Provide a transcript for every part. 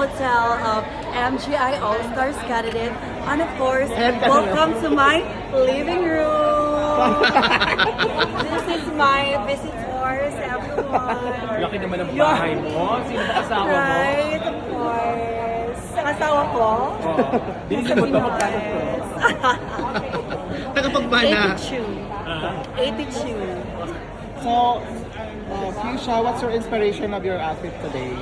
Hotel of MGI All-Stars candidate. And of course, welcome to my living room. This is my visitors, everyone. Laki naman ang bahay mo. Sino ba asawa mo? Right, of course. Ang asawa ko? Binili mo ito magkano to? Tagapagbana. 82. So, Fuchsia, what's your inspiration of your outfit today?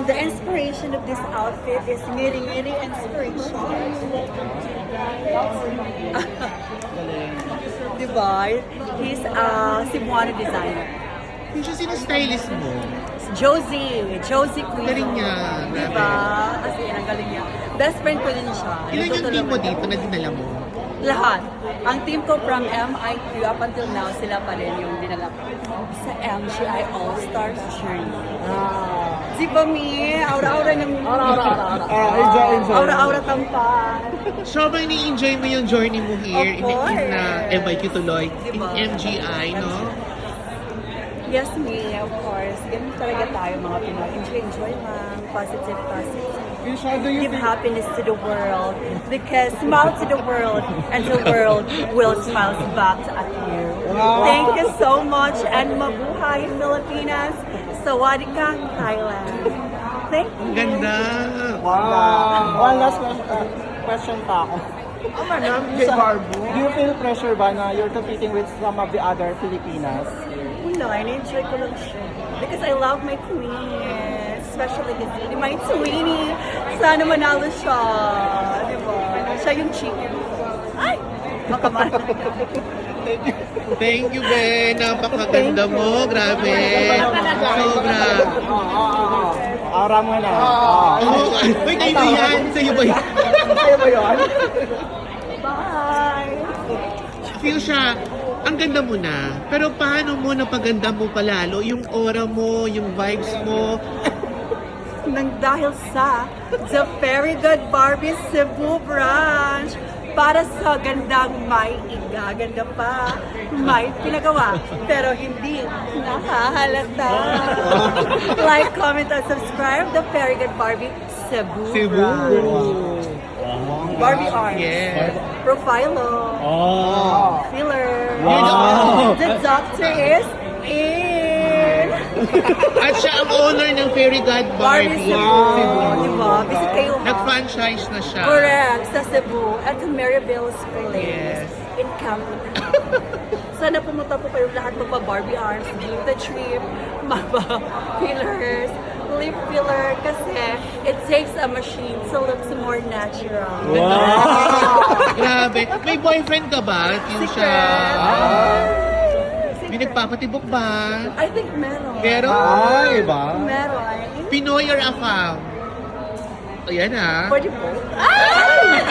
The inspiration of this outfit is ngiri-ngiri inspiration. Diba? He's a Cebuano designer. Yung siya, sino stylist mo? Josie Queen. Galing niya. Diba? As in, ang galing niya. Best friend ko din siya. Ilan yung team mo Natutulungan dito na dinala mo? Lahat. Ang team ko from MIQ up until now, sila pa rin yung dinala ko sa MGI All-Stars Journey. Di ba, Mi? Aura-aura ng... Enjoy. Aura-aura tampan. Sobrang ni-enjoy mo yung journey mo here Of course. in MIQ Tuloy, in Diba? MGI, no? Yes, Mi, of course. Ganun talaga tayo mga Pinoy. Enjoy lang. Positive. Fuchsia, do you Give think... happiness to the world because smile to the world and the world will smile back at you. Wow. Thank you so much and mabuhay Pilipinas, sawadika Thailand. Thank Ang you. ganda. Wow! One last question pa ako. Do you feel pressure ba na you're competing with some of the other Filipinas? Wala, in-enjoy ko lang siya. Because I love my queen. Especially my Sweeney. Sana manalo siya. Diba? Siya yung chicken. Ay! Makaman. Thank you, Ben. Napakaganda mo. Grabe. Sobra. Aura mo na. Oh, wait, ay, yan. Sa'yo ba yan? Sa'yo ba yun? Bye! Fuchsia, ang ganda mo na. Pero paano mo napaganda mo palalo? Yung aura mo, yung vibes mo. Nang dahil sa The Very Good Barbie Cebu branch para sa gandang may igaganda pa, may pinagawa, pero hindi nakahalata. Like, comment, and subscribe The Very Good Barbie Cebu branch. Barbie Arms. Yes. Profilo. Filler. Wow. The doctor is in. At siya ang owner ng Fairy God Barbie Barbie. Cebu. Diba? Visit kayo ha. Nag-franchise na siya. Correct. Sa Cebu. At Maryville's Place. Yes. In Camden. Sana pumunta po kayo lahat magpa-Barbie Arms. The trip. Fillers. Lip filler. Kasi it takes a machine to look more natural. Grabe. May boyfriend ka ba? Fuchsia? May nagpapatibok ba? I think meron. Pero, Ay, ba? Meron. Pinoy or Afam? Ayan ah. Pwede po. Ay!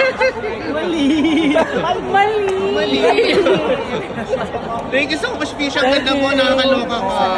Mali! Mali. Thank you so much, Fuchsia. Ang ganda mo. Nakakaloka ka.